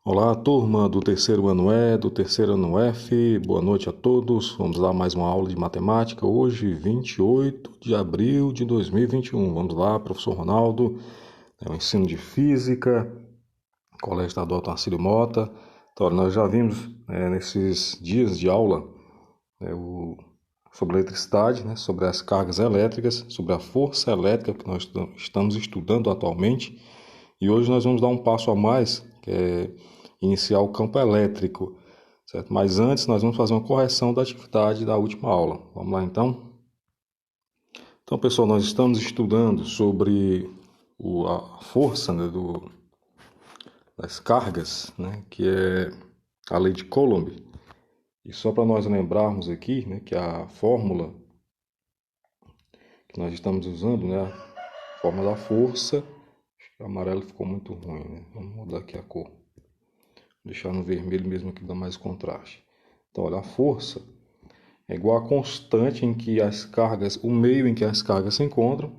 Olá, turma do terceiro ano E, do terceiro ano F, boa noite a todos. Vamos lá, mais uma aula de matemática, hoje, 28 de abril de 2021. Vamos lá, professor Ronaldo, o ensino de física, Colégio Estadual Tarcísio Mota. Então, nós já vimos nesses dias de aula sobre a eletricidade, sobre as cargas elétricas, sobre a força elétrica que nós estamos estudando atualmente. E hoje nós vamos dar um passo a mais, que é iniciar o campo elétrico, certo? Mas antes nós vamos fazer uma correção da atividade da última aula. Vamos lá então? Então, pessoal, nós estamos estudando sobre a força das cargas, que é a lei de Coulomb. E só para nós lembrarmos aqui, que a fórmula que nós estamos usando, a fórmula da força, acho que o amarelo ficou muito ruim, Vamos mudar aqui a cor. Deixar no vermelho mesmo que dá mais contraste. Então, olha, a força é igual à constante em que as cargas, o meio em que as cargas se encontram.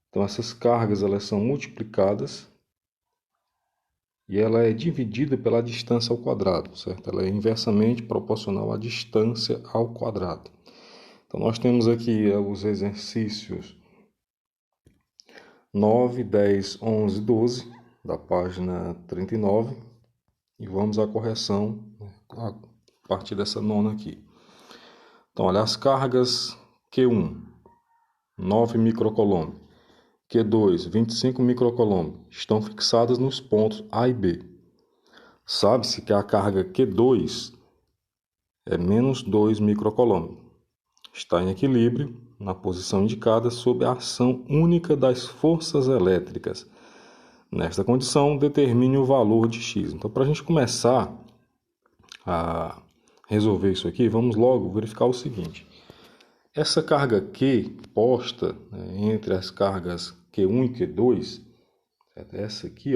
Então, essas cargas elas são multiplicadas e ela é dividida pela distância ao quadrado, certo? Ela é inversamente proporcional à distância ao quadrado. Então, nós temos aqui os exercícios 9, 10, 11, 12, da página 39. E vamos à correção a partir dessa nona aqui. Então, olha, as cargas Q1, 9 microcoulomb, Q2, 25 microcoulomb, estão fixadas nos pontos A e B. Sabe-se que a carga Q2 é menos 2 microcoulomb. Está em equilíbrio, na posição indicada, sob a ação única das forças elétricas. Nesta condição, determine o valor de X. Então, para a gente começar a resolver isso aqui, vamos logo verificar o seguinte. Essa carga Q posta entre as cargas Q1 e Q2, certo? Essa aqui,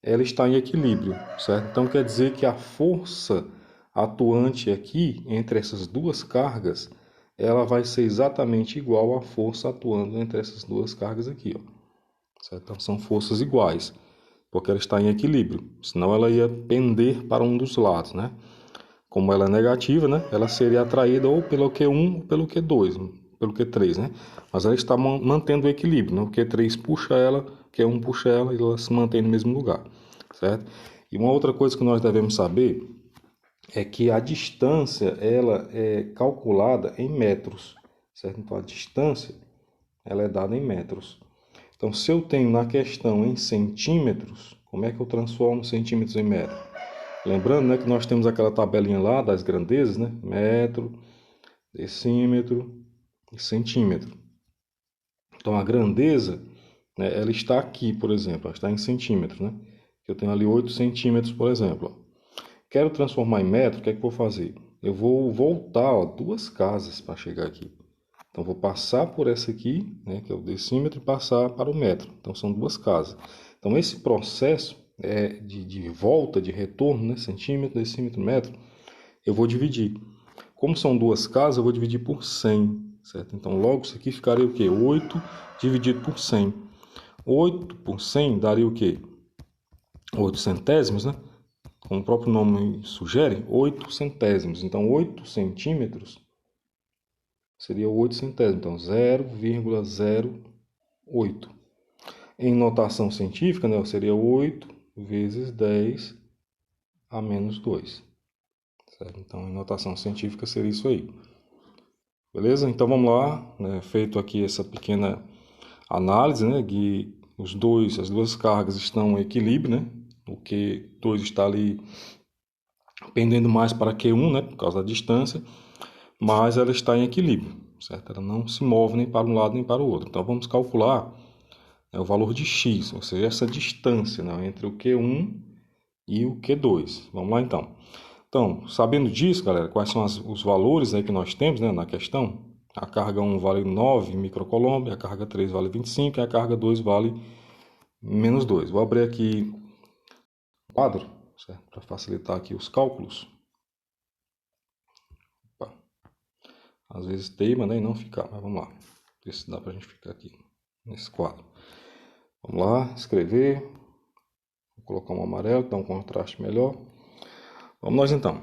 ela está em equilíbrio, certo? Então quer dizer que a força atuante aqui entre essas duas cargas, ela vai ser exatamente igual à força atuando entre essas duas cargas aqui, certo? Então são forças iguais, porque ela está em equilíbrio, senão ela ia pender para um dos lados, Como ela é negativa, ela seria atraída ou pelo Q1 ou pelo Q2, pelo Q3, Mas ela está mantendo o equilíbrio, O Q3 puxa ela, o Q1 puxa ela e ela se mantém no mesmo lugar, certo? E uma outra coisa que nós devemos saber é que a distância ela é calculada em metros, certo? Então a distância ela é dada em metros. Então se eu tenho na questão em centímetros, como é que eu transformo centímetros em metros? Lembrando, que nós temos aquela tabelinha lá das grandezas, Metro, decímetro e centímetro. Então, a grandeza, ela está aqui, por exemplo, ela está em centímetros, Eu tenho ali 8 centímetros, por exemplo. Quero transformar em metro, o que é que eu vou fazer? Eu vou voltar, duas casas para chegar aqui. Então, vou passar por essa aqui, que é o decímetro, e passar para o metro. Então, são duas casas. Então, esse processo de volta, de retorno, centímetro, decímetro, metro, eu vou dividir. Como são duas casas, eu vou dividir por 100, certo? Então, logo isso aqui ficaria o quê? 8 dividido por 100. 8 por 100 daria o quê? 8 centésimos, Como o próprio nome sugere, 8 centésimos. Então, 8 centímetros seria 8 centésimos. Então, 0,08. Em notação científica, seria 8 vezes 10 a menos 2. Certo? Então, em notação científica seria isso aí. Beleza? Então, vamos lá. Feito aqui essa pequena análise, que as duas cargas estão em equilíbrio, O Q2 está ali pendendo mais para Q1, por causa da distância, mas ela está em equilíbrio, certo? Ela não se move nem para um lado nem para o outro. Então, vamos calcular o valor de X, ou seja, essa distância entre o Q1 e o Q2. Vamos lá, então. Então, sabendo disso, galera, quais são os valores aí que nós temos na questão? A carga 1 vale 9 microcoulomb, a carga 3 vale 25 e a carga 2 vale menos 2. Vou abrir aqui o quadro, certo? Para facilitar aqui os cálculos. Opa. Às vezes teima, e não ficar, mas vamos lá. Ver se dá para a gente ficar aqui nesse quadro. Vamos lá, escrever. Vou colocar um amarelo, dá um contraste melhor. Vamos nós então.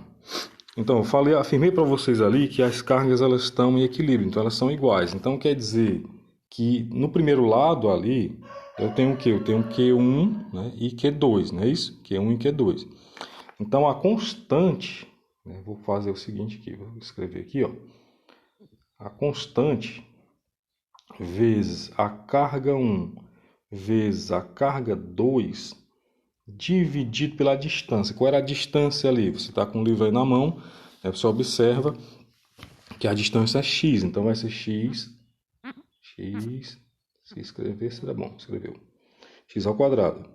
Então, afirmei para vocês ali que as cargas elas estão em equilíbrio, então elas são iguais. Então quer dizer que no primeiro lado ali, eu tenho o quê? Eu tenho Q1, né, e Q2, não é isso? Q1 e Q2. Então a constante, né, vou fazer o seguinte aqui, vou escrever aqui, ó. A constante vezes a carga 1 vezes a carga 2 dividido pela distância. Qual era a distância ali? Você está com o livro aí na mão, né, você observa que a distância é x, então vai ser x, se escrever será bom, escreveu, x ao quadrado.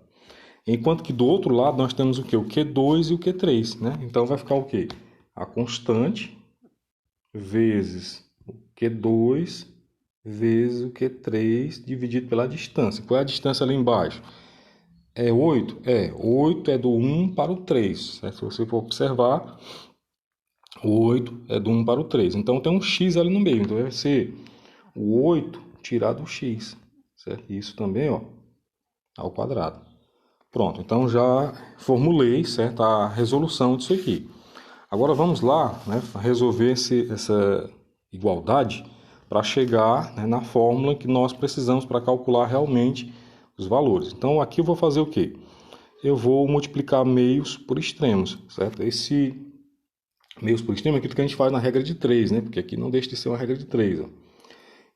Enquanto que do outro lado nós temos o que? O Q2 e o Q3, né? Então vai ficar o quê? A constante vezes o Q2 vezes o Q3 dividido pela distância. Qual é a distância ali embaixo? É 8? 8 é do 1 para o 3, certo? Se você for observar, o 8 é do 1 para o 3. Então tem um x ali no meio, então vai ser o 8 tirado o x, certo? Isso também, ó, ao quadrado. Pronto, então já formulei, certo, a resolução disso aqui. Agora vamos lá, né, resolver essa igualdade para chegar, né, na fórmula que nós precisamos para calcular realmente os valores. Então aqui eu vou fazer o quê? Eu vou multiplicar meios por extremos, certo? Esse meios por extremo é aquilo que a gente faz na regra de 3, né? Porque aqui não deixa de ser uma regra de 3. Ó.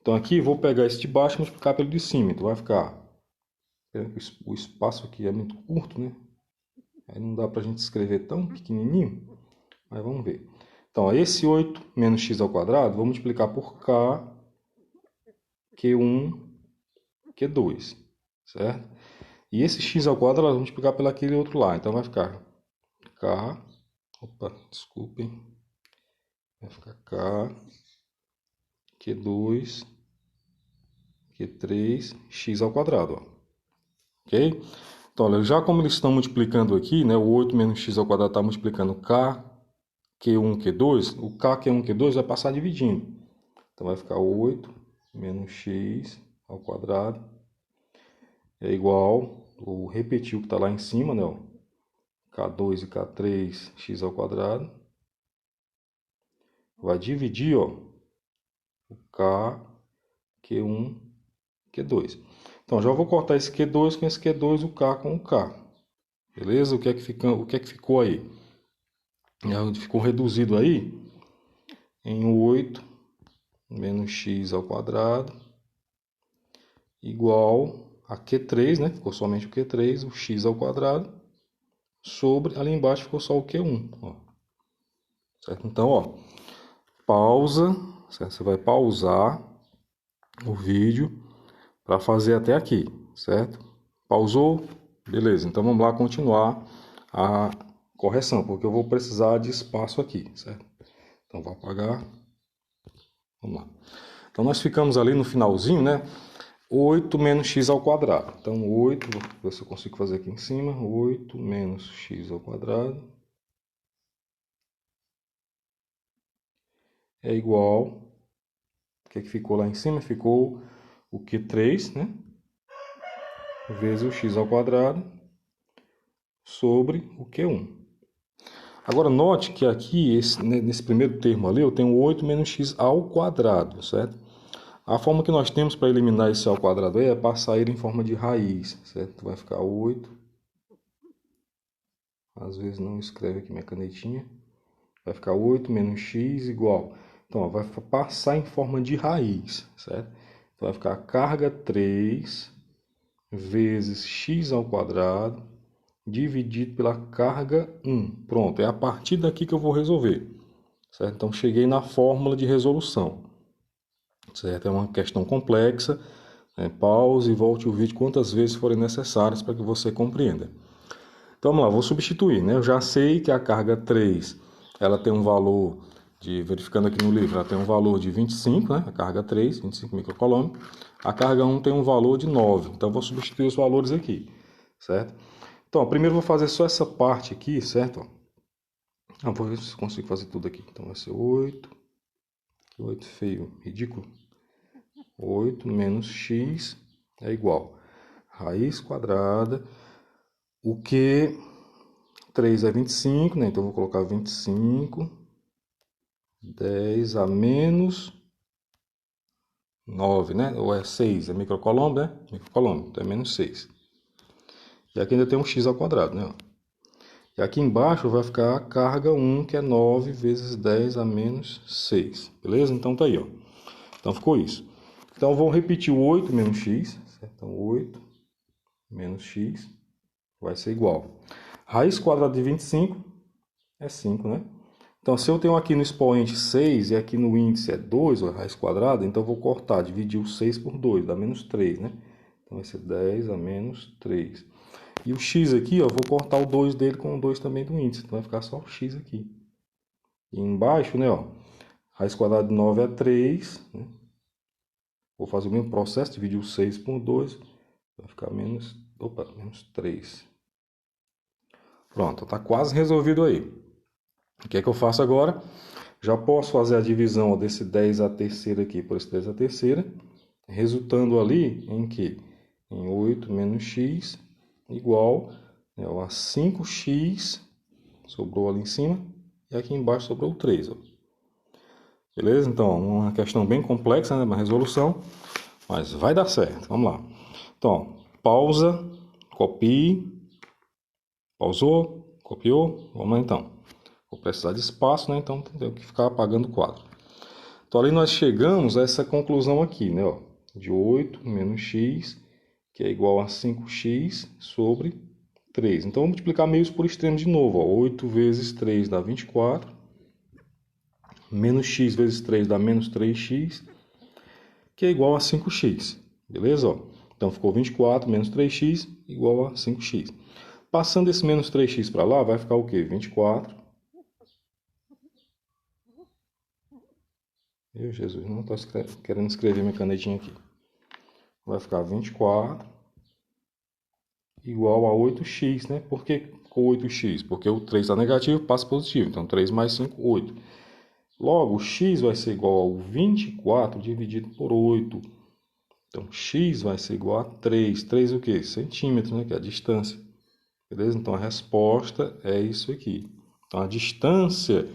Então aqui vou pegar esse de baixo e multiplicar pelo de cima. Então vai ficar... O espaço aqui é muito curto, né? Aí não dá para a gente escrever tão pequenininho. Mas vamos ver. Então, ó, esse 8 menos x ao quadrado, vou multiplicar por k, Q1, Q2, certo? E esse x ao quadrado, vamos multiplicar pelo aquele outro lá. Então, vai ficar k, opa, desculpem, vai ficar k, Q2, Q3, x ao quadrado, ó. Ok? Então, olha, já como eles estão multiplicando aqui, né, o 8 menos x ao quadrado está multiplicando k, Q1, Q2, o k, Q1, Q2 vai passar dividindo. Então, vai ficar 8 menos x ao quadrado é igual, vou repetir o que está lá em cima, né, ó, K2 e K3, x ao quadrado. Vai dividir, ó, o K, Q1, Q2. Então, já vou cortar esse Q2 com esse Q2, o K com o K. Beleza? O que é que ficou aí? Ficou reduzido aí em 8 menos x ao quadrado igual a Q3, né? Ficou somente o Q3, o x ao quadrado, sobre, ali embaixo ficou só o Q1. Ó. Certo? Então, ó, pausa, certo? Você vai pausar o vídeo para fazer até aqui, certo? Pausou? Beleza, então vamos lá continuar a correção, porque eu vou precisar de espaço aqui, certo? Então vou apagar. Vamos lá. Então nós ficamos ali no finalzinho, né? 8 menos x ao quadrado. Então 8, vou ver se eu consigo fazer aqui em cima. 8 menos x ao quadrado é igual... O que é que ficou lá em cima? Ficou o Q3, né? Vezes o x ao quadrado sobre o Q1. Agora, note que aqui, nesse primeiro termo ali, eu tenho 8 menos x ao quadrado, certo? A forma que nós temos para eliminar esse ao quadrado aí é passar ele em forma de raiz, certo? Vai ficar 8. Às vezes não escreve aqui minha canetinha. Vai ficar 8 menos x igual. Então, ó, vai passar em forma de raiz, certo? Então, vai ficar carga 3 vezes x ao quadrado dividido pela carga 1. Pronto, é a partir daqui que eu vou resolver. Certo? Então, cheguei na fórmula de resolução. Certo? É uma questão complexa. Pause e volte o vídeo quantas vezes forem necessárias para que você compreenda. Então, vamos lá, vou substituir. Né? Eu já sei que a carga 3 ela tem um valor, verificando aqui no livro, ela tem um valor de 25, né? A carga 3, 25 microcoulomb. A carga 1 tem um valor de 9. Então, vou substituir os valores aqui. Certo? Então, primeiro eu vou fazer só essa parte aqui, certo? Não, vou ver se consigo fazer tudo aqui. Então, vai ser 8. 8 feio, ridículo. 8 menos x é igual. Raiz quadrada O Q3 é 25, né? Então, eu vou colocar 25. 10 a menos 9, né? Ou é 6, é microcolombo, né? Microcolombo, então é menos 6. E aqui ainda tem um x ao quadrado, né? E aqui embaixo vai ficar a carga 1, que é 9 vezes 10 a menos 6. Beleza? Então tá aí, ó. Então ficou isso. Então vamos repetir o 8 menos x. Certo? Então 8 menos x vai ser igual. Raiz quadrada de 25 é 5, né? Então, se eu tenho aqui no expoente 6 e aqui no índice é 2, ou raiz quadrada, então eu vou cortar, dividir o 6 por 2, dá menos 3, né? Então vai ser 10 a menos 3. E o x aqui, ó, eu vou cortar o 2 dele com o 2 também do índice, então vai ficar só o x aqui. E embaixo, né, ó, raiz quadrada de 9 é 3, né? Vou fazer o mesmo processo, dividir o 6 por 2, vai ficar menos 3. Pronto, tá quase resolvido aí. O que é que eu faço agora? Já posso fazer a divisão desse 10 à terceira aqui por esse 10 à terceira, resultando ali em que? Em 8 menos x igual, né, a 5x, sobrou ali em cima, e aqui embaixo sobrou 3. Ó. Beleza? Então, uma questão bem complexa, né, uma resolução, mas vai dar certo. Vamos lá. Então, pausa, copie, pausou, copiou, vamos lá então. Vou precisar de espaço, né? Então tenho que ficar apagando o quadro. Então ali nós chegamos a essa conclusão aqui, né? Ó, de 8 menos x, que é igual a 5x sobre 3. Então vou multiplicar meios por extremo de novo. Ó. 8 vezes 3 dá 24. Menos x vezes 3 dá menos 3x, que é igual a 5x. Beleza? Ó? Então ficou 24 menos 3x igual a 5x. Passando esse menos 3x para lá, vai ficar o quê? 24. Meu Jesus, não estou querendo escrever minha canetinha aqui. Vai ficar 24 igual a 8x, né? Por que com 8x? Porque o 3 está negativo, passa positivo. Então, 3 mais 5, 8. Logo, o x vai ser igual ao 24 dividido por 8. Então, x vai ser igual a 3. 3 o quê? Centímetros, né? Que é a distância. Beleza? Então, a resposta é isso aqui. Então, a distância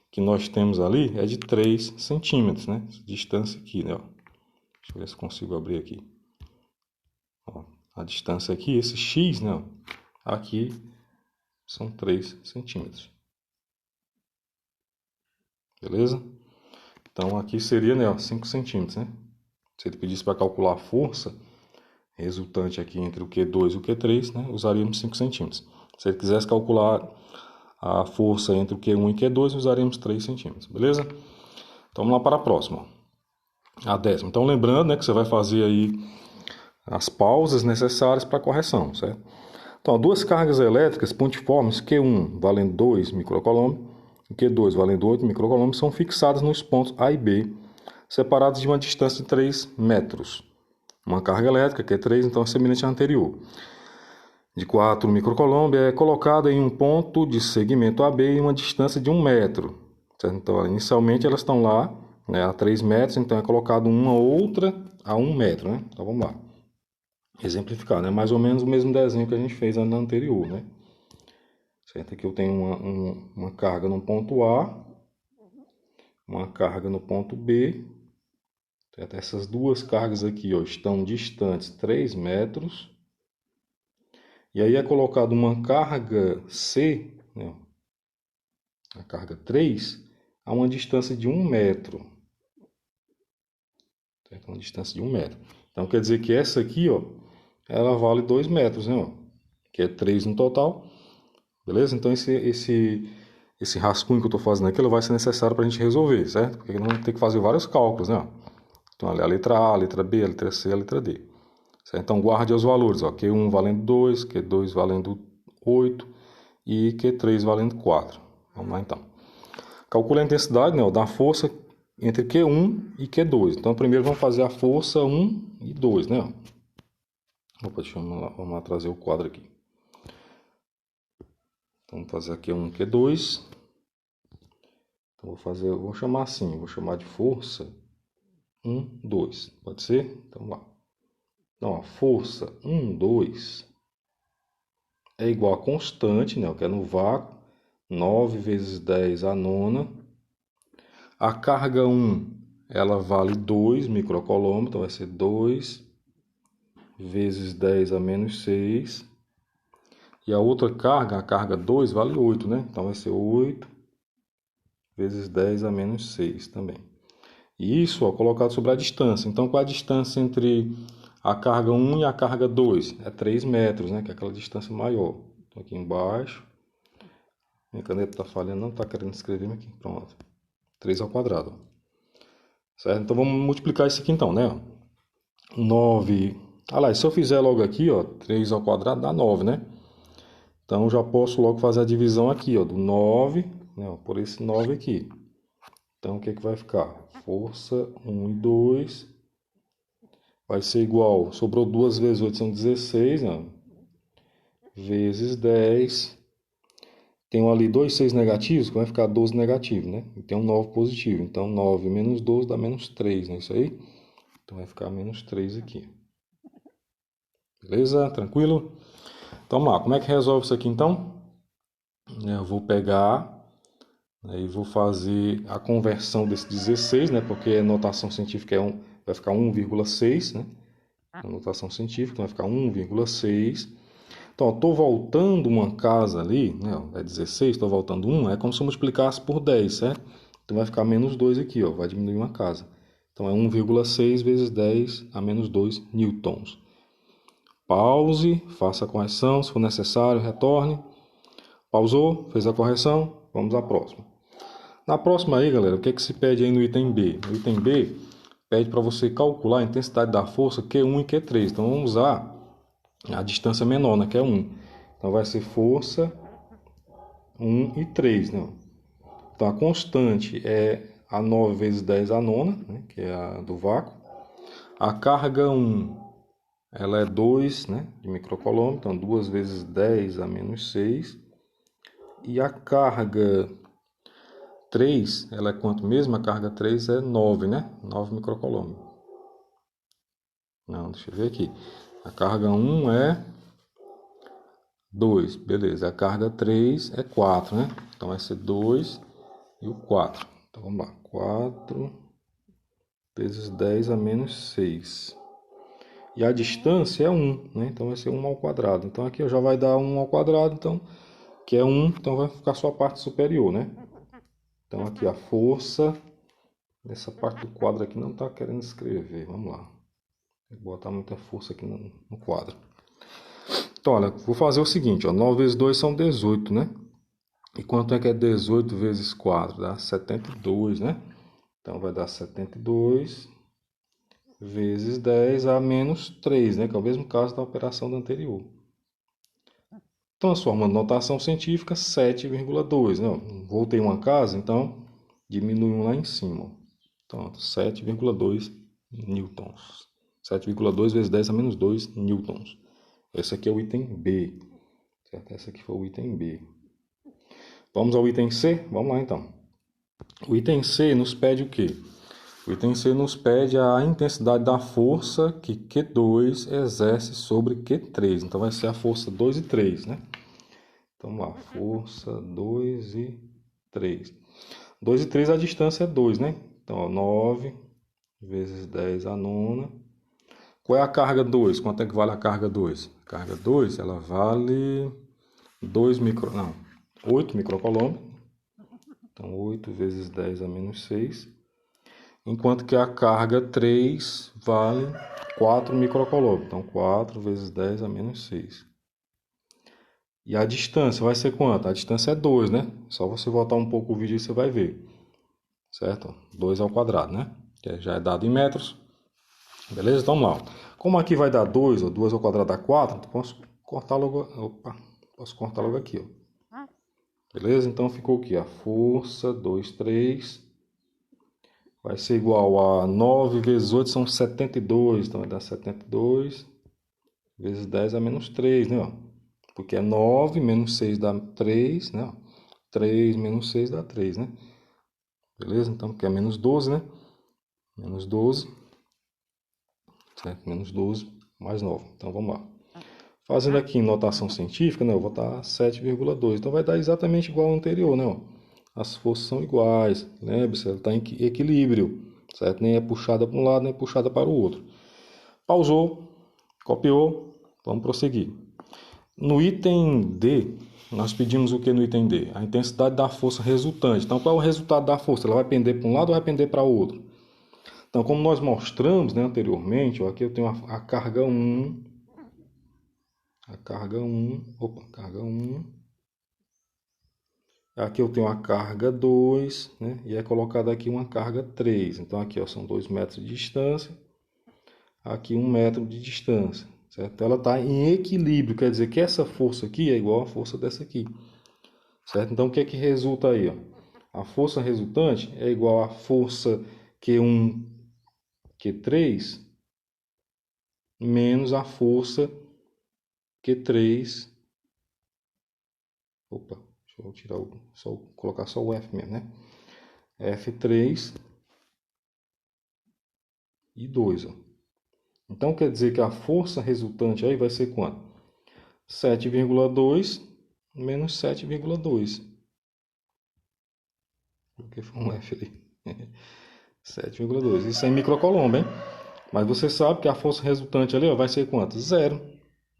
que nós temos ali é de 3 centímetros, né? Essa distância aqui, né? Ó. Deixa eu ver se consigo abrir aqui. Ó, a distância aqui, esse x, né? Ó, aqui são 3 centímetros. Beleza? Então, aqui seria, né, ó, 5 centímetros, né? Se ele pedisse para calcular a força resultante aqui entre o Q2 e o Q3, né, usaríamos 5 centímetros. Se ele quisesse calcular a força entre o Q1 e o Q2, usaríamos 3 centímetros. Beleza? Então, vamos lá para a próxima. A 10ª. Então, lembrando, né, que você vai fazer aí as pausas necessárias para a correção, certo? Então, duas cargas elétricas pontiformes Q1 valendo 2 microcoulomb e Q2 valendo 8 microcoulomb são fixadas nos pontos A e B, separados de uma distância de 3 metros. Uma carga elétrica, Q3, então é semelhante à anterior, de 4 microcoulomb é colocada em um ponto de segmento AB em uma distância de 1 metro. Certo? Então, inicialmente elas estão lá, né, a 3 metros, então é colocado uma outra a 1 metro. Né? Então, vamos lá. Exemplificar, né? Mais ou menos o mesmo desenho que a gente fez na anterior, né? Certo? Aqui eu tenho uma carga no ponto A, uma carga no ponto B. Certo? Essas duas cargas aqui, ó, estão distantes 3 metros. E aí é colocado uma carga C, né? A carga 3, a uma distância de 1 metro. Certo? Uma distância de 1 metro. Então quer dizer que essa aqui, ó, ela vale 2 metros, né? Ó, que é 3 no total. Beleza? Então esse rascunho que eu estou fazendo aqui, ele vai ser necessário para a gente resolver, certo? Porque nós vamos ter que fazer vários cálculos, né? Então ali a letra A, a letra B, a letra C, a letra D. Certo? Então guarde os valores, ó. Q1 valendo 2, Q2 valendo 8 e Q3 valendo 4. Vamos lá então. Calcule a intensidade, né, da força entre Q1 e Q2. Então primeiro vamos fazer a força 1 e 2, né? Opa, vamos lá trazer o quadro aqui. Então, vamos fazer aqui um Q2. Então, vou chamar assim, vou chamar de força 1, 2. Pode ser? Então, vamos lá. Então, a força 1, 2 é igual a constante, né, que é no vácuo, 9 vezes 10 a nona. A carga 1, ela vale 2 microcoulomb, então vai ser 2 vezes 10 a menos 6. E a outra carga, a carga 2, vale 8, né? Então vai ser 8 vezes 10 a menos 6 também. E isso, ó, colocado sobre a distância. Então, qual é a distância entre a carga 1 e a carga 2? É 3 metros, né? Que é aquela distância maior. Então, aqui embaixo. Minha caneta está falhando, não está querendo escrever aqui. Pronto. 3 ao quadrado. Certo? Então, vamos multiplicar isso aqui então, né? 9. Ah lá, se eu fizer logo aqui, ó, 3 ao quadrado dá 9, né? Então, já posso logo fazer a divisão aqui, ó, do 9, né, ó, por esse 9 aqui. Então, o que é que vai ficar? Força 1 e 2 vai ser igual, sobrou 2 vezes 8 são 16, né? Vezes 10. Tem ali 2 6 negativos, que vai ficar 12 negativo, né? E tem um 9 positivo. Então, 9 menos 12 dá menos 3, não é isso aí? Então, vai ficar menos 3 aqui. Beleza? Tranquilo? Então, vamos lá. Como é que resolve isso aqui, então? Eu vou pegar... Aí vou fazer a conversão desse 16, né? Porque a notação científica vai ficar 1,6, né? A notação científica, então vai ficar 1,6. Então, estou voltando uma casa ali, né? É 16, estou voltando 1, é como se eu multiplicasse por 10, certo? Então vai ficar menos 2 aqui, ó, vai diminuir uma casa. Então é 1,6 vezes 10 a menos 2 newtons. Pause, faça a correção, se for necessário, retorne. Pausou, fez a correção, vamos à próxima. Na próxima aí, galera, o que é que se pede aí no item B? No item B, pede para você calcular a intensidade da força Q1 e Q3. Então, vamos usar a distância menor, né, que é 1. Então, vai ser força 1 e 3, né? Então, a constante é a 9 vezes 10 a nona, né, que é a do vácuo. A carga 1, ela é 2, né, de microcoulomb, então 2 vezes 10 a menos 6. E a carga 3, ela é quanto mesmo? A carga 3 é 9, né? 9 microcoulomb. Não, deixa eu ver aqui. A carga 1 é 2, beleza. A carga 3 é 4, né? Então vai ser 2 e o 4. Então vamos lá. 4 vezes 10 a menos 6. E a distância é 1, né? Então vai ser 1 ao quadrado. Então aqui já vai dar 1 ao quadrado, então, que é 1, então vai ficar só a parte superior, né? Então aqui a força, essa parte do quadro aqui não está querendo escrever. Vamos lá. Vou botar muita força aqui no quadro. Então, olha, vou fazer o seguinte, ó, 9 vezes 2 são 18, né? E quanto é que é 18 vezes 4? Dá 72, né? Então, vai dar 72 vezes 10 a menos 3, né? Que é o mesmo caso da operação da anterior. Transformando notação científica, 7,2, né? Voltei uma casa, então diminui um lá em cima. Pronto, 7,2 newtons. 7,2 vezes 10 a menos 2 newtons. Esse aqui é o item B. Certo? Esse aqui foi o item B. Vamos ao item C? Vamos lá então. O item C nos pede o quê? O item C nos pede a intensidade da força que Q2 exerce sobre Q3. Então vai ser a força 2 e 3, né? Então vamos lá, força 2 e 3. 2 e 3 a distância é 2, né? Então, ó, 9 vezes 10 a nona. Qual é a carga 2? Quanto é que vale a carga 2? A carga 2, ela vale 8 microcoulomb. Então, 8 vezes 10 a menos 6. Enquanto que a carga 3 vale 4 microcoulomb. Então, 4 vezes 10 a menos 6. E a distância vai ser quanto? A distância é 2, né? Só você voltar um pouco o vídeo e você vai ver. Certo? 2 ao quadrado, né? Que já é dado em metros. Beleza? Então, vamos lá. Como aqui vai dar 2, ou 2 ao quadrado dá 4, então posso cortar logo... Opa! Posso cortar logo aqui, ó. Beleza? Então ficou aqui a força 2, 3. Vai ser igual a 9 vezes 8 são 72. Então vai dar 72 vezes 10 a menos 3, né? Porque é 9 menos 6 dá 3, né? 3 menos 6 dá 3, né? Beleza? Então porque é menos 12, né? Menos 12. Certo? Menos 12 mais 9. Então vamos lá. Fazendo aqui em notação científica, né, eu vou botar 7,2. Então vai dar exatamente igual ao anterior, né? Ó. As forças são iguais. Lembre-se, ela está em equilíbrio, certo? Nem é puxada para um lado, nem é puxada para o outro. Pausou, copiou, vamos prosseguir. No item D, nós pedimos o que no item D? A intensidade da força resultante. Então, qual é o resultado da força? Ela vai pender para um lado ou vai pender para o outro? Então, como nós mostramos, né, anteriormente, ó, aqui eu tenho a carga 1, carga 1. Aqui eu tenho a carga 2, né, e é colocada aqui uma carga 3. Então, aqui ó, são 2 metros de distância, aqui 1 metro de distância. Certo? Ela está em equilíbrio, quer dizer que essa força aqui é igual à força dessa aqui. Certo? Então, o que é que resulta aí? Ó? A força resultante é igual à força Q1, Q3, menos a força Q3. Opa, deixa eu tirar colocar só o F mesmo, né? F3 e 2. Ó. Então, quer dizer que a força resultante aí vai ser quanto? 7,2 menos 7,2. Porque foi um F ali. 7,2. Isso é em microcolombo, hein? Mas você sabe que a força resultante ali ó, vai ser quanto? 0.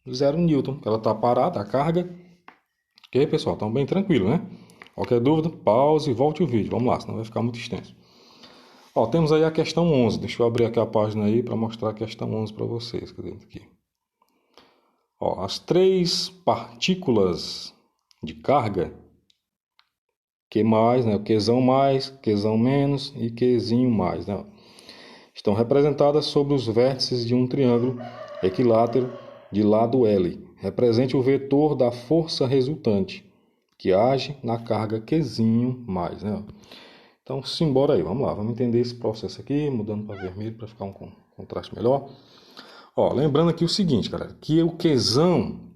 0 newton. Ela está parada, a carga. Ok, pessoal? Então, bem tranquilo, né? Qualquer dúvida, pause e volte o vídeo. Vamos lá, senão vai ficar muito extenso. Ó, temos aí a questão 11. Deixa eu abrir aqui a página aí para mostrar a questão 11 para vocês. Cadê aqui? Ó, as 3 partículas de carga, Q mais, né, o Qzão mais, Qzão menos e Qzinho mais, né, estão representadas sobre os vértices de um triângulo equilátero de lado L. Represente o vetor da força resultante, que age na carga Qzinho mais, né. Então, simbora aí, vamos lá, vamos entender esse processo aqui, mudando para vermelho para ficar um contraste melhor. Ó, lembrando aqui o seguinte, galera, que o Qzão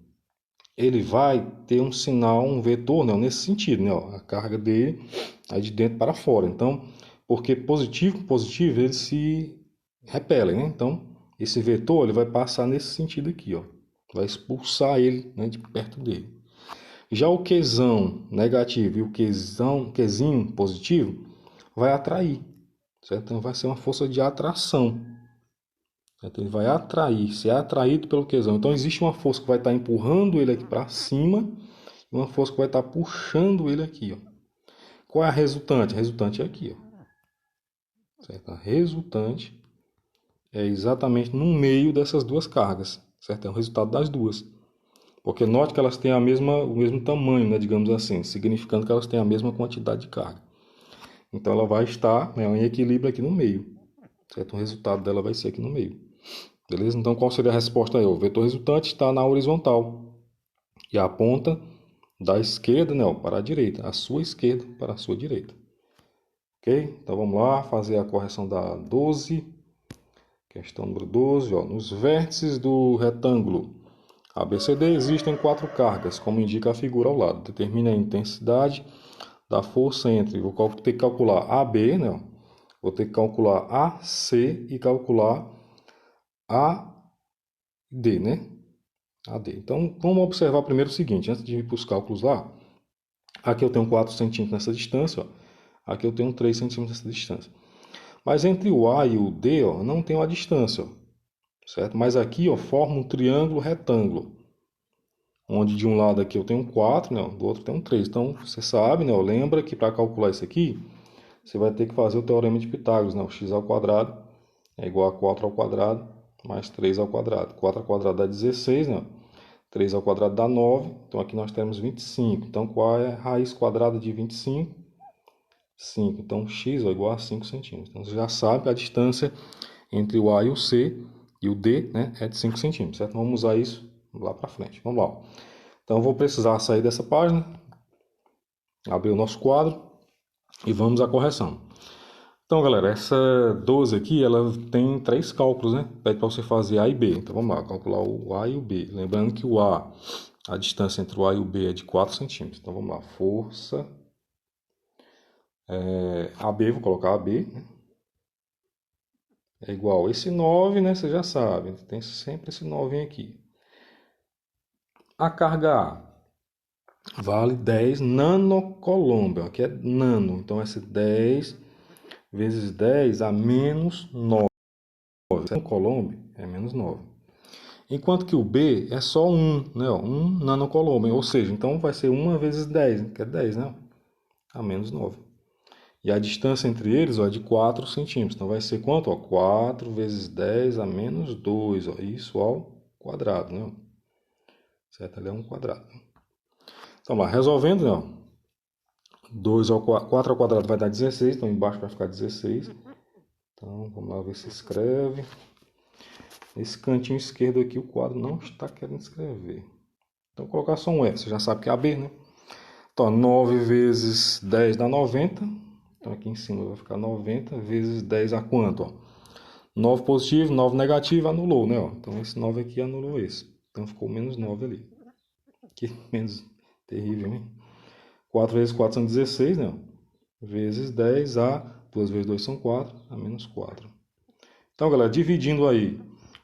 ele vai ter um sinal, um vetor, né, nesse sentido, né, ó, a carga dele é de dentro para fora. Então, porque positivo com positivo, eles se repelem, né? Então, esse vetor ele vai passar nesse sentido aqui, ó, vai expulsar ele, né, de perto dele. Já o Qzão negativo e o Qzinho positivo vai atrair, certo? Então, vai ser uma força de atração. Então, ele vai atrair, ser atraído pelo Qzão. Então, existe uma força que vai estar empurrando ele aqui para cima e uma força que vai estar puxando ele aqui. Ó. Qual é a resultante? A resultante é aqui. Ó. Certo? A resultante é exatamente no meio dessas duas cargas. Certo? É o resultado das duas. Porque note que elas têm o mesmo tamanho, né, digamos assim, significando que elas têm a mesma quantidade de carga. Então, ela vai estar, né, em equilíbrio aqui no meio. Certo? O resultado dela vai ser aqui no meio. Beleza? Então, qual seria a resposta aí? O vetor resultante está na horizontal e aponta da esquerda, né, para a direita, a sua esquerda para a sua direita. Ok? Então, vamos lá fazer a correção da 12. Questão número 12. Ó. Nos vértices do retângulo ABCD existem 4 cargas, como indica a figura ao lado. Determine a intensidade da força entre... Vou ter que calcular AB, né? Vou ter que calcular AC e calcular AD, né? AD. Então, vamos observar primeiro o seguinte, antes de ir para os cálculos lá, aqui eu tenho 4 centímetros nessa distância, ó. Aqui eu tenho 3 centímetros nessa distância. Mas entre o A e o D, ó, não tem uma distância, ó, certo? Mas aqui, ó, forma um triângulo retângulo, onde de um lado aqui eu tenho 4, né, do outro eu tenho 3. Então, você sabe, né, ó, lembra que para calcular isso aqui, você vai ter que fazer o teorema de Pitágoras, né? O x ao quadrado é igual a 4 ao quadrado mais 3 ao quadrado. 4 ao quadrado dá 16, né? 3 ao quadrado dá 9, então aqui nós temos 25. Então, qual é a raiz quadrada de 25? 5. Então, x é igual a 5 centímetros. Então, você já sabe que a distância entre o A e o C e o D, né, é de 5 centímetros, certo? Vamos usar isso lá para frente. Vamos lá. Então, eu vou precisar sair dessa página, abrir o nosso quadro e vamos à correção. Então, galera, essa 12 aqui, ela tem 3 cálculos, né? Pede para você fazer A e B. Então, vamos lá, calcular o A e o B. Lembrando que o A, a distância entre o A e o B é de 4 centímetros. Então, vamos lá, força... AB, vou colocar AB, né? É igual esse 9, né? Você já sabe, tem sempre esse 9 aqui. A carga A vale 10 nanocoulomb. Aqui é nano, então vai ser 10 vezes 10 a menos 9. Um coulomb é menos 9. Enquanto que o B é só 1, né? 1 nanocoulomb, ou seja, então vai ser 1 vezes 10, que é 10, né? A menos 9. E a distância entre eles é de 4 centímetros. Então vai ser quanto? 4 vezes 10 a menos 2. Isso ao quadrado, né? Certo? Ali é um quadrado. Então lá, resolvendo, né? 4 ao quadrado vai dar 16, então embaixo vai ficar 16. Então vamos lá ver se escreve. Nesse cantinho esquerdo aqui o quadro não está querendo escrever. Então vou colocar só um F, você já sabe que é AB, né? Então 9 vezes 10 dá 90. Então aqui em cima vai ficar 90 vezes 10 a quanto? Ó? 9 positivo, 9 negativo, anulou, né? Ó. Então esse 9 aqui anulou esse. Então ficou menos 9 ali. Que menos terrível, hein? 4 vezes 4 são 16, né? Vezes 10 a 2 vezes 2 são 4, a menos 4. Então, galera, dividindo aí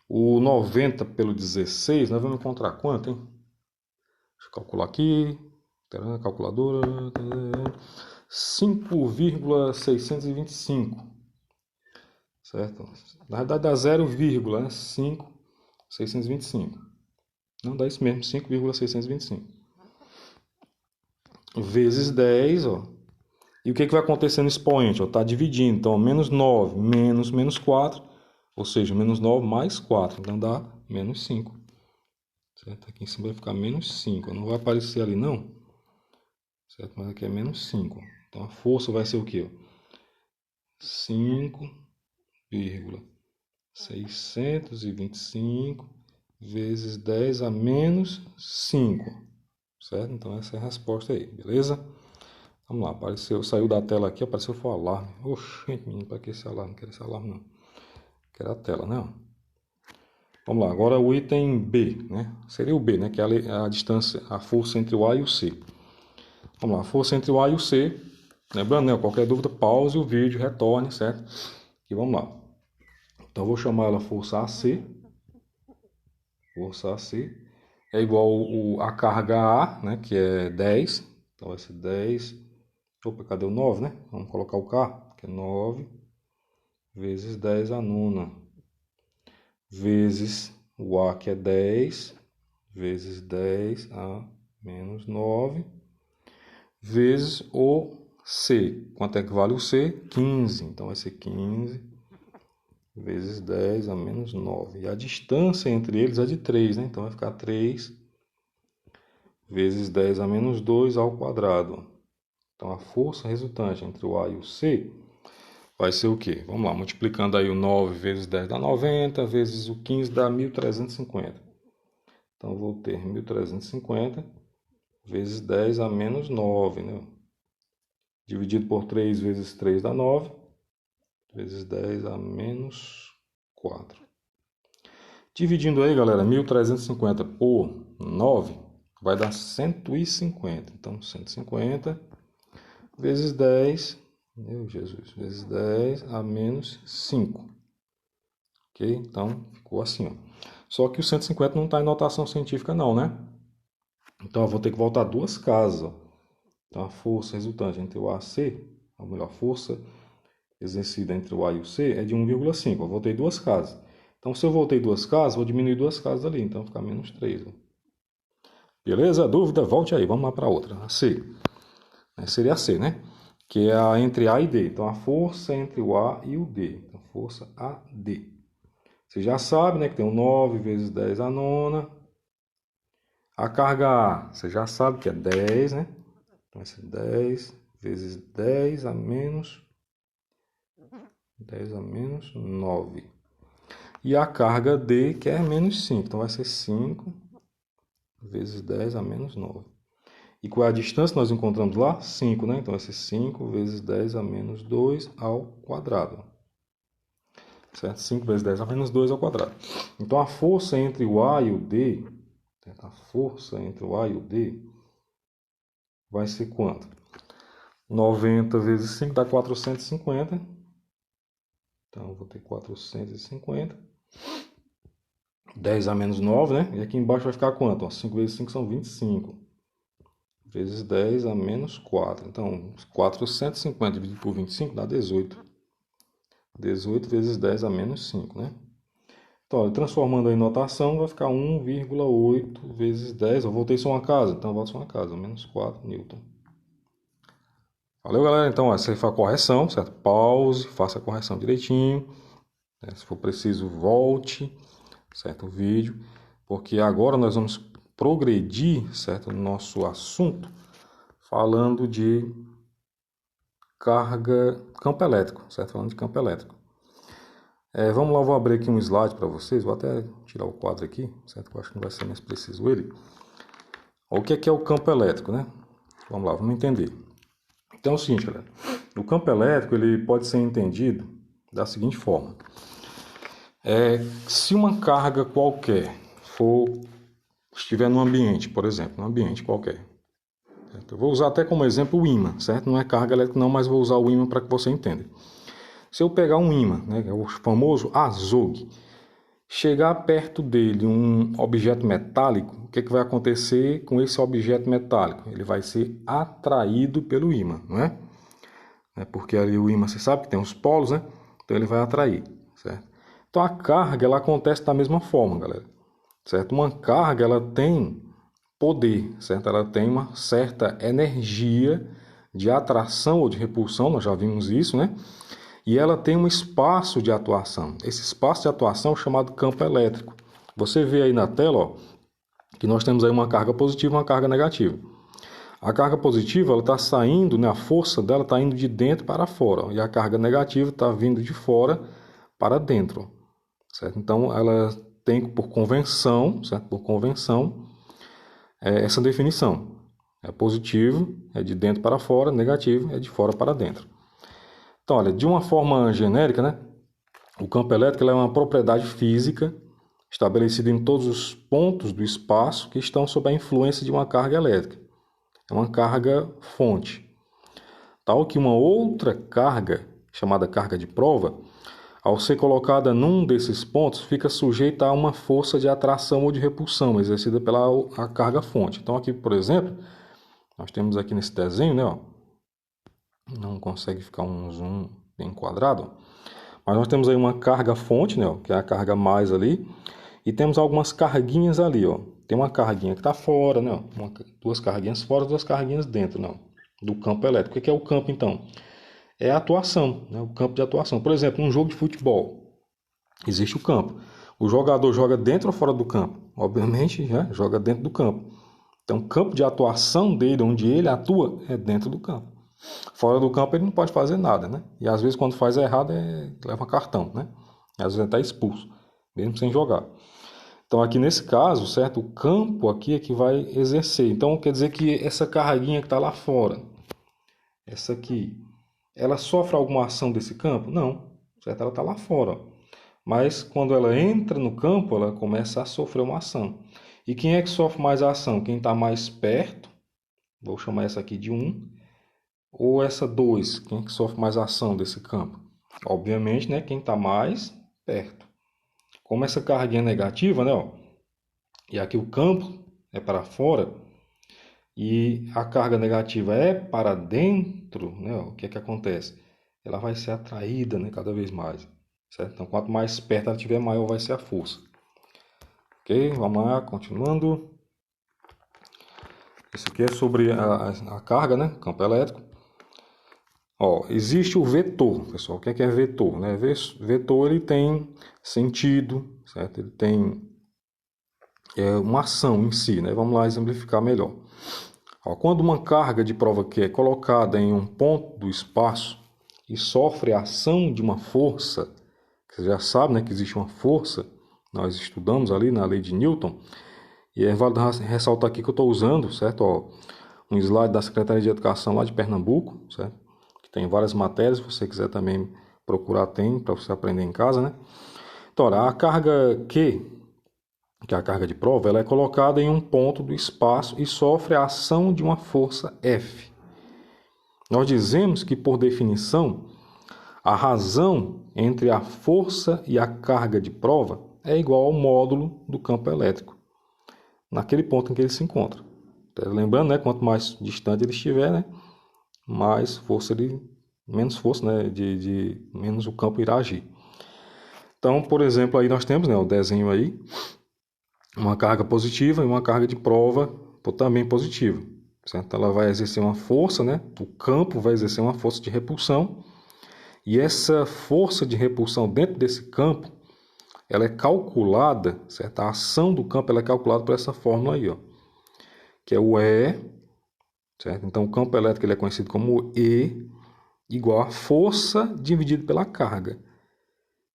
o 90 pelo 16, nós vamos encontrar quanto, hein? Deixa eu calcular aqui. Calculadora. 5,625. Certo? Na verdade dá 0,5,625. Não dá isso mesmo, 5,625. Vezes 10, ó. E o que vai acontecer no expoente? Está dividindo. Então, menos 9 menos 4. Ou seja, menos 9 mais 4. Então, dá menos 5. Certo? Aqui em cima vai ficar menos 5. Não vai aparecer ali, não. Certo? Mas aqui é menos 5. Então, a força vai ser o quê? 5,625 vezes 10 a menos 5. Certo? Então, essa é a resposta aí. Beleza? Vamos lá, apareceu, saiu da tela aqui, apareceu o alarme. Oxente, menino, para que esse alarme? Não quero esse alarme, não. Quero a tela, né? Vamos lá, agora o item B, né? Seria o B, né? Que é a distância, a força entre o A e o C. Vamos lá, a força entre o A e o C. Lembrando, né? Qualquer dúvida, pause o vídeo, retorne, certo? E vamos lá. Então, eu vou chamar ela força AC. Força AC é igual a carga A, né? Que é 10. Então, vai ser 10. Opa, cadê o 9, né? Vamos colocar o K, que é 9, vezes 10 a nona, vezes o A, que é 10, vezes 10 a menos 9, vezes o C. Quanto é que vale o C? 15. Então, vai ser 15 vezes 10 a menos 9. E a distância entre eles é de 3, né? Então, vai ficar 3 vezes 10 a menos 2 ao quadrado. Então, a força resultante entre o A e o C vai ser o quê? Vamos lá, multiplicando aí o 9 vezes 10 dá 90, vezes o 15 dá 1.350. Então, eu vou ter 1.350 vezes 10 a menos 9, né? Dividido por 3 vezes 3 dá 9, vezes 10 a menos 4. Dividindo aí, galera, 1.350 por 9 vai dar 150. Então, 150 vezes 10... Meu Jesus, vezes 10 a menos 5. Ok? Então, ficou assim, ó. Só que o 150 não está em notação científica não, né? Então, eu vou ter que voltar duas casas, ó. Então, a força resultante entre o A e o C, ou melhor, a força exercida entre o A e o C é de 1,5. Eu voltei duas casas. Então, se eu voltei duas casas, vou diminuir duas casas ali. Então, fica menos 3. Ó. Beleza? Dúvida? Volte aí. Vamos lá para outra. A C. Seria a C, né? Que é a entre A e D. Então, a força entre o A e o D. Então, força AD. Você já sabe, né? Que tem o 9 vezes 10 a nona. A carga A, você já sabe que é 10, né? Então, vai ser 10 vezes 10 a menos 9. E a carga D, que é menos 5. Então, vai ser 5 vezes 10 a menos 9. E qual é a distância que nós encontramos lá? 5, né? Então, vai ser 5 vezes 10 a menos 2 ao quadrado. Certo? 5 vezes 10 a menos 2 ao quadrado. Então, a força entre o A e o D, a força entre o A e o D vai ser quanto? 90 vezes 5 dá 450. Então, eu vou ter 450 10 a menos 9, né? E aqui embaixo vai ficar quanto? Ó, 5 vezes 5 são 25. Vezes 10 a menos 4. Então, 450 dividido por 25 dá 18. 18 vezes 10 a menos 5, né? Então, transformando em notação, vai ficar 1,8 vezes 10. Eu voltei só uma casa, então eu volto só uma casa. Menos 4 newton. Valeu, galera. Então, essa foi a correção, certo? Pause, faça a correção direitinho. Se for preciso, volte, certo? O vídeo. Porque agora nós vamos progredir, certo? No nosso assunto, falando de campo elétrico, certo? Falando de campo elétrico. Vamos lá, vou abrir aqui um slide para vocês. Vou até tirar o quadro aqui, certo? Eu acho que não vai ser mais preciso ele. O que é o campo elétrico, né? Vamos lá, vamos entender. Então é o seguinte, galera. O campo elétrico ele pode ser entendido da seguinte forma. Se uma carga qualquer estiver num ambiente, por exemplo, num ambiente qualquer. Certo? Eu vou usar até como exemplo o ímã, certo? Não é carga elétrica não, mas vou usar o ímã para que você entenda. Se eu pegar um ímã, né, que é o famoso azogue, chegar perto dele um objeto metálico, o que vai acontecer com esse objeto metálico? Ele vai ser atraído pelo ímã, não é? Porque ali o ímã, você sabe que tem os polos, né? Então ele vai atrair, certo? Então a carga, ela acontece da mesma forma, galera, certo? Uma carga, ela tem poder, certo? Ela tem uma certa energia de atração ou de repulsão, nós já vimos isso, né? E ela tem um espaço de atuação. Esse espaço de atuação é chamado campo elétrico. Você vê aí na tela, ó, que nós temos aí uma carga positiva e uma carga negativa. A carga positiva, ela está saindo, né, a força dela está indo de dentro para fora. E a carga negativa está vindo de fora para dentro. Certo? Então, ela tem por convenção, certo? Por convenção, essa definição. Positivo é de dentro para fora, negativo é de fora para dentro. Então, olha, de uma forma genérica, né, o campo elétrico é uma propriedade física estabelecida em todos os pontos do espaço que estão sob a influência de uma carga elétrica. É uma carga fonte. Tal que uma outra carga, chamada carga de prova, ao ser colocada num desses pontos, fica sujeita a uma força de atração ou de repulsão exercida pela a carga fonte. Então, aqui, por exemplo, nós temos aqui nesse desenho, né, ó, não consegue ficar um zoom bem quadrado, mas nós temos aí uma carga fonte, né, ó, que é a carga mais ali, e temos algumas carguinhas ali, ó. Tem uma carguinha que está fora, né, ó, duas carguinhas fora, duas carguinhas dentro, né, ó, do campo elétrico. O que é o campo, então? É a atuação, né, o campo de atuação. Por exemplo, num jogo de futebol, existe o campo. O jogador joga dentro ou fora do campo? Obviamente, né, joga dentro do campo. Então, o campo de atuação dele, onde ele atua, é dentro do campo. Fora do campo ele não pode fazer nada, né? E às vezes quando faz errado leva cartão, né? E às vezes ele está expulso, mesmo sem jogar. Então aqui nesse caso, certo? O campo aqui é que vai exercer. Então quer dizer que essa carguinha que está lá fora, essa aqui, ela sofre alguma ação desse campo? Não, certo? Ela está lá fora. Mas quando ela entra no campo, ela começa a sofrer uma ação. E quem é que sofre mais a ação? Quem está mais perto, vou chamar essa aqui de 1, ou essa 2, quem é que sofre mais ação desse campo? Obviamente, né, quem está mais perto. Como essa carguinha é negativa, né, ó, e aqui o campo é para fora, e a carga negativa é para dentro, né, ó, o que é que acontece? Ela vai ser atraída, né, cada vez mais. Certo? Então, quanto mais perto ela estiver, maior vai ser a força. Ok? Vamos lá, continuando. Isso aqui é sobre a carga, né, campo elétrico. Ó, existe o vetor, pessoal. O que é vetor? Né? Vetor ele tem sentido, certo? Ele tem uma ação em si, né? Vamos lá exemplificar melhor. Ó, quando uma carga de prova que é colocada em um ponto do espaço e sofre a ação de uma força, que você já sabe, né, que existe uma força, nós estudamos ali na lei de Newton, e é válido ressaltar aqui que eu estou usando, certo? Ó, um slide da Secretaria de Educação lá de Pernambuco, certo? Tem várias matérias, se você quiser também procurar, tem, para você aprender em casa, né? Então, olha, a carga Q, que é a carga de prova, ela é colocada em um ponto do espaço e sofre a ação de uma força F. Nós dizemos que, por definição, a razão entre a força e a carga de prova é igual ao módulo do campo elétrico, naquele ponto em que ele se encontra. Lembrando, né, quanto mais distante ele estiver, né, mais força menos força, né, menos o campo irá agir. Então, por exemplo, aí nós temos, né, o desenho aí, uma carga positiva e uma carga de prova também positiva. Certo? Ela vai exercer uma força, né? O campo vai exercer uma força de repulsão, e essa força de repulsão dentro desse campo, ela é calculada, certo? A ação do campo ela é calculada por essa fórmula aí, ó, que é o E, certo? Então o campo elétrico ele é conhecido como E igual a força dividido pela carga.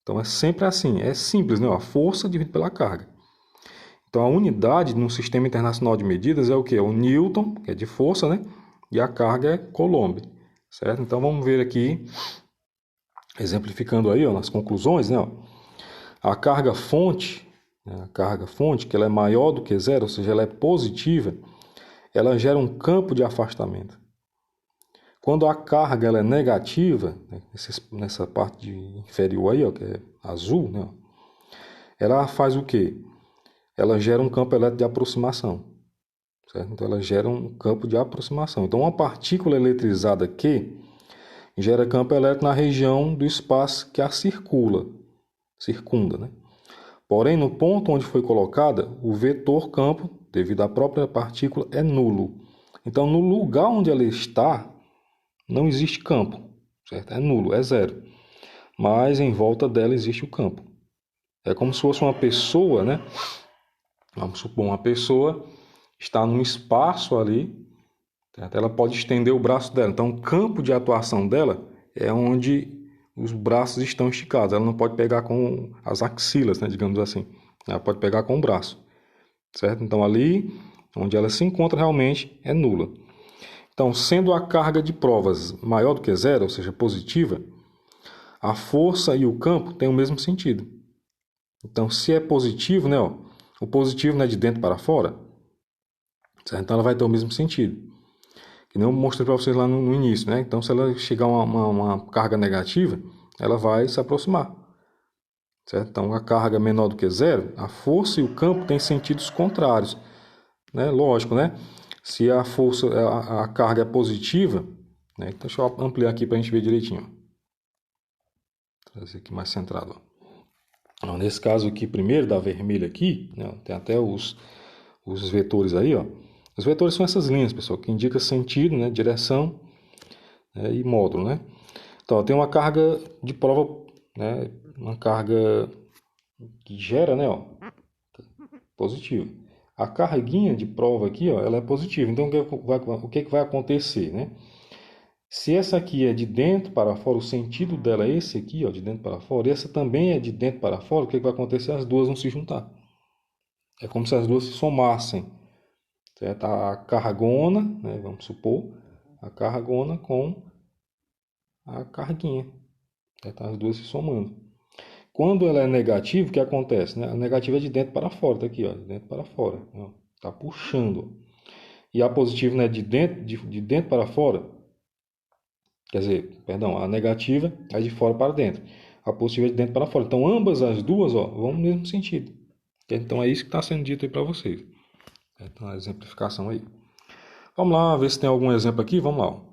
Então é sempre assim, é simples, né? A força dividida pela carga. Então, a unidade no Sistema Internacional de Medidas é o quê? O Newton, que é de força, né? E a carga é Coulomb, certo? Então, vamos ver aqui, exemplificando aí, ó, nas conclusões, né? Ó, a carga fonte, né? A carga fonte, que ela é maior do que zero, ou seja, ela é positiva, ela gera um campo de afastamento. Quando a carga ela é negativa, né? Nessa parte inferior aí, ó, que é azul, né? Ela faz o quê? Ela gera um campo elétrico de aproximação. Certo? Então, ela gera um campo de aproximação. Então, uma partícula eletrizada Q gera campo elétrico na região do espaço que a circunda. Né? Porém, no ponto onde foi colocada, o vetor campo, devido à própria partícula, é nulo. Então, no lugar onde ela está, não existe campo. Certo? É nulo, é zero. Mas em volta dela existe o campo. É como se fosse uma pessoa, né? Vamos supor, uma pessoa está num espaço ali, certo? Ela pode estender o braço dela. Então, o campo de atuação dela é onde os braços estão esticados. Ela não pode pegar com as axilas, né, digamos assim. Ela pode pegar com o braço, certo? Então, ali onde ela se encontra realmente é nula. Então, sendo a carga de provas maior do que zero, ou seja, positiva, a força e o campo têm o mesmo sentido. Então, se é positivo, né, ó, o positivo, né, de dentro para fora, certo? Então ela vai ter o mesmo sentido. Que nem eu mostrei para vocês lá no início, né? Então, se ela chegar uma carga negativa, ela vai se aproximar, certo? Então, a carga menor do que zero, a força e o campo têm sentidos contrários, né? Lógico, né? Se a força, a carga é positiva, né? Então, deixa eu ampliar aqui para a gente ver direitinho. Trazer aqui mais centrado. Ó. Nesse caso aqui, primeiro da vermelha aqui, né? Tem até os vetores aí, ó. Os vetores são essas linhas, pessoal, que indicam sentido, né? Direção, né? E módulo, né? Então, tem uma carga de prova, né? Uma carga que gera, né? Ó, positivo. A carguinha de prova aqui, ó, ela é positiva. Então, o que vai acontecer, né? Se essa aqui é de dentro para fora, o sentido dela é esse aqui, ó, de dentro para fora, e essa também é de dentro para fora, o que vai acontecer? As duas vão se juntar. É como se as duas se somassem, certo? A cargona, né? Vamos supor, a cargona com a carguinha, certo? As duas se somando. Quando ela é negativa, o que acontece? Né? A negativa é de dentro para fora, tá aqui, ó, de dentro para fora. Está puxando. E a positiva, né, de dentro para fora, quer dizer, perdão, a negativa é de fora para dentro. A positiva é de dentro para fora. Então, ambas as duas, ó, vão no mesmo sentido. Então, é isso que está sendo dito aí para vocês. Então, a exemplificação aí. Vamos lá, ver se tem algum exemplo aqui. Vamos lá. Ó.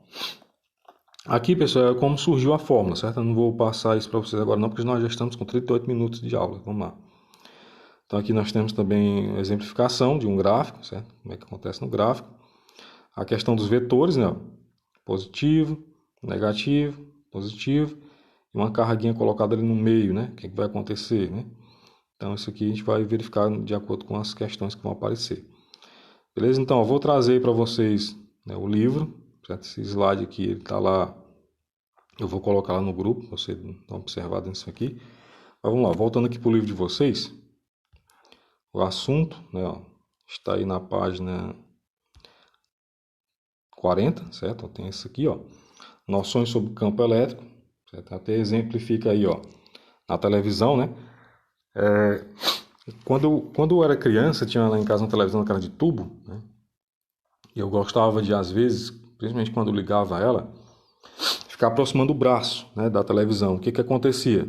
Aqui, pessoal, é como surgiu a fórmula, certo? Eu não vou passar isso para vocês agora não, porque nós já estamos com 38 minutos de aula. Vamos lá. Então, aqui nós temos também a exemplificação de um gráfico, certo? Como é que acontece no gráfico. A questão dos vetores, né? Positivo, negativo, positivo. E uma carguinha colocada ali no meio, né? O que vai acontecer, né? Então, isso aqui a gente vai verificar de acordo com as questões que vão aparecer. Beleza? Então, eu vou trazer para vocês, né, o livro. Certo? Esse slide aqui, ele está lá. Eu vou colocar lá no grupo, para você dar uma observada nisso aqui. Mas vamos lá, voltando aqui para o livro de vocês. O assunto, né, ó, está aí na página 40, certo? Tem isso aqui, ó. Noções sobre campo elétrico. Certo? Até exemplifica aí, ó, na televisão, né? Quando eu era criança, tinha lá em casa uma televisão na cara de tubo, né? E eu gostava de, às vezes, principalmente quando ligava ela, ficar aproximando o braço, né, da televisão. O que acontecia?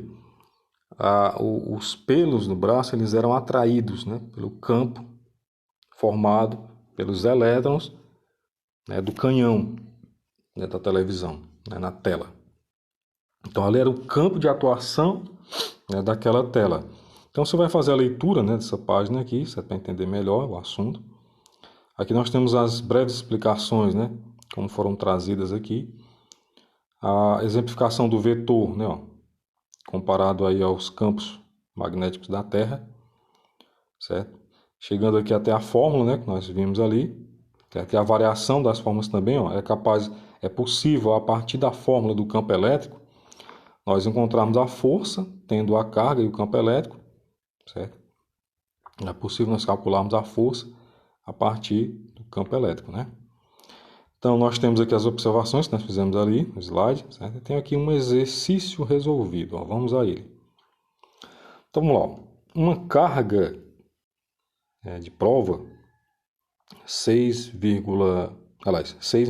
os pelos no braço eles eram atraídos, né, pelo campo formado pelos elétrons, né, do canhão, né, da televisão, né, na tela. Então ali era o campo de atuação, né, daquela tela. Então você vai fazer a leitura, né, dessa página aqui, você vai entender melhor o assunto. Aqui nós temos as breves explicações, né, como foram trazidas aqui. A exemplificação do vetor, né, ó, comparado aí aos campos magnéticos da Terra, certo? Chegando aqui até a fórmula, né, que nós vimos ali, que a variação das fórmulas também, ó, é possível a partir da fórmula do campo elétrico nós encontrarmos a força tendo a carga e o campo elétrico, certo? É possível nós calcularmos a força a partir do campo elétrico, né? Então, nós temos aqui as observações que nós fizemos ali no slide, certo? Eu tenho aqui um exercício resolvido, ó, vamos a ele. Então, vamos lá. Uma carga de prova, 6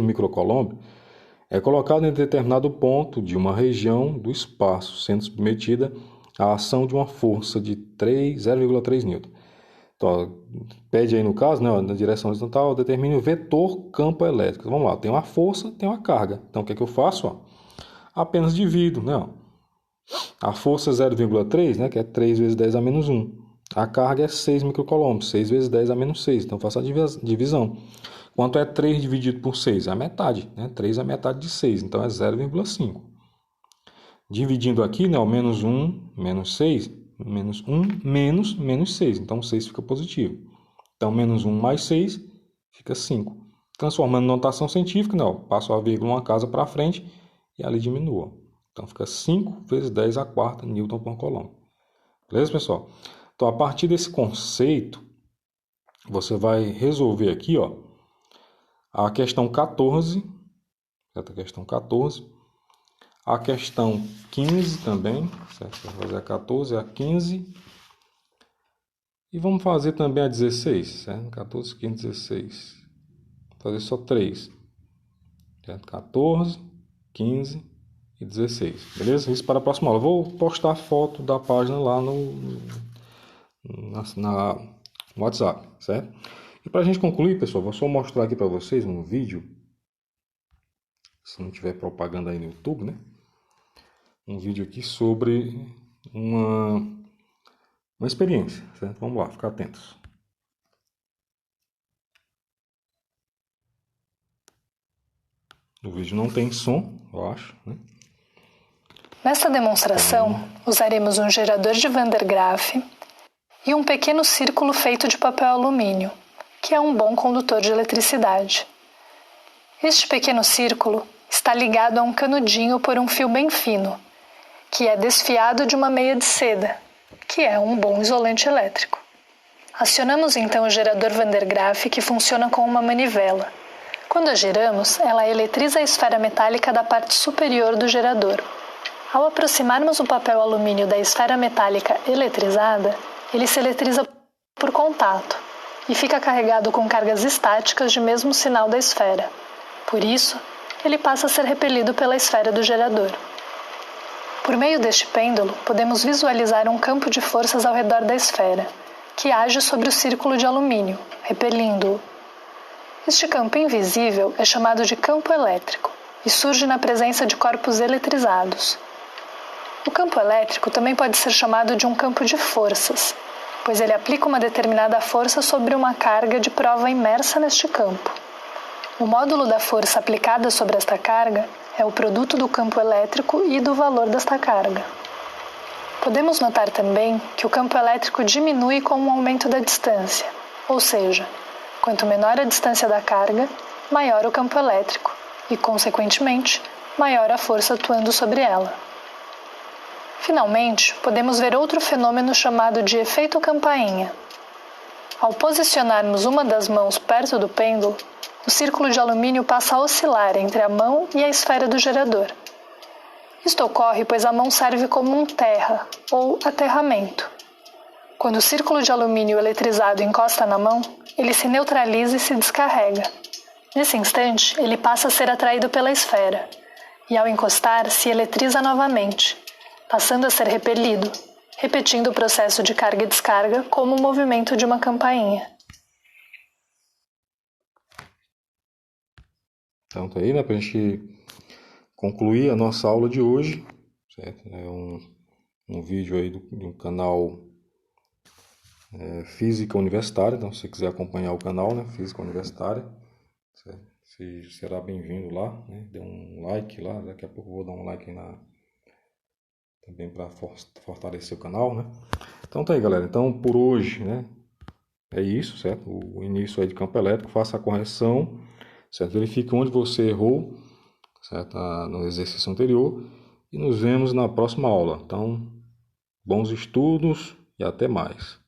microcoulomb, é colocada em determinado ponto de uma região do espaço, sendo submetida à ação de uma força de 0,3 N. Então, pede aí no caso, né, na direção horizontal, determine o vetor campo elétrico. Vamos lá, tem uma força, tem uma carga. Então, o que é que eu faço? Ó? Apenas divido, né? Ó. A força é 0,3, né, que é 3 vezes 10 a menos 1. A carga é 6 microcoulomb, 6 vezes 10 a menos 6. Então, faço a divisão. Quanto é 3 dividido por 6? É a metade, né? 3 é a metade de 6, então é 0,5. Dividindo aqui, né, o menos 1, menos 6, menos 1, menos 6. Então, 6 fica positivo. Então, menos 1 mais 6 fica 5. Transformando em notação científica, né, ó, passo a vírgula uma casa para frente e ali diminua. Então, fica 5 vezes 10 a quarta Newton por Coulomb. Beleza, pessoal? Então, a partir desse conceito, você vai resolver aqui, ó, a questão 14, certo? A questão 14. A questão 15 também, certo? Vou fazer a 14, a 15. E vamos fazer também a 16, certo? 14, 15, 16. Vou fazer só 3. Certo? 14, 15 e 16. Beleza? Isso para a próxima aula. Vou postar a foto da página lá no WhatsApp, certo? E para a gente concluir, pessoal, vou só mostrar aqui para vocês um vídeo. Se não tiver propaganda aí no YouTube, né? Um vídeo aqui sobre uma experiência, certo? Vamos lá, ficar atentos. O vídeo não tem som, eu acho, né? Nesta demonstração, usaremos um gerador de Van der Graaf e um pequeno círculo feito de papel alumínio, que é um bom condutor de eletricidade. Este pequeno círculo está ligado a um canudinho por um fio bem fino, que é desfiado de uma meia de seda, que é um bom isolante elétrico. Acionamos então o gerador Van der Graaf, que funciona com uma manivela. Quando a giramos, ela eletriza a esfera metálica da parte superior do gerador. Ao aproximarmos o papel alumínio da esfera metálica eletrizada, ele se eletriza por contato e fica carregado com cargas estáticas de mesmo sinal da esfera. Por isso, ele passa a ser repelido pela esfera do gerador. Por meio deste pêndulo, podemos visualizar um campo de forças ao redor da esfera, que age sobre o círculo de alumínio, repelindo-o. Este campo invisível é chamado de campo elétrico e surge na presença de corpos eletrizados. O campo elétrico também pode ser chamado de um campo de forças, pois ele aplica uma determinada força sobre uma carga de prova imersa neste campo. O módulo da força aplicada sobre esta carga é o produto do campo elétrico e do valor desta carga. Podemos notar também que o campo elétrico diminui com o aumento da distância, ou seja, quanto menor a distância da carga, maior o campo elétrico e, consequentemente, maior a força atuando sobre ela. Finalmente, podemos ver outro fenômeno chamado de efeito campainha. Ao posicionarmos uma das mãos perto do pêndulo, o círculo de alumínio passa a oscilar entre a mão e a esfera do gerador. Isto ocorre pois a mão serve como um terra, ou aterramento. Quando o círculo de alumínio eletrizado encosta na mão, ele se neutraliza e se descarrega. Nesse instante, ele passa a ser atraído pela esfera, e ao encostar, se eletriza novamente, passando a ser repelido, repetindo o processo de carga e descarga como o movimento de uma campainha. Então tá aí, né, para a gente concluir a nossa aula de hoje, certo? É um vídeo aí de um canal Física Universitária, então se você quiser acompanhar o canal, né, Física Universitária, certo? Você será bem-vindo lá, né? Dê um like lá, daqui a pouco eu vou dar um like aí também para fortalecer o canal, né? Então tá aí, galera, então por hoje, né, é isso, certo? O início aí de campo elétrico, faça a correção, certo? Verifique onde você errou, certo? No exercício anterior, e nos vemos na próxima aula. Então, bons estudos e até mais.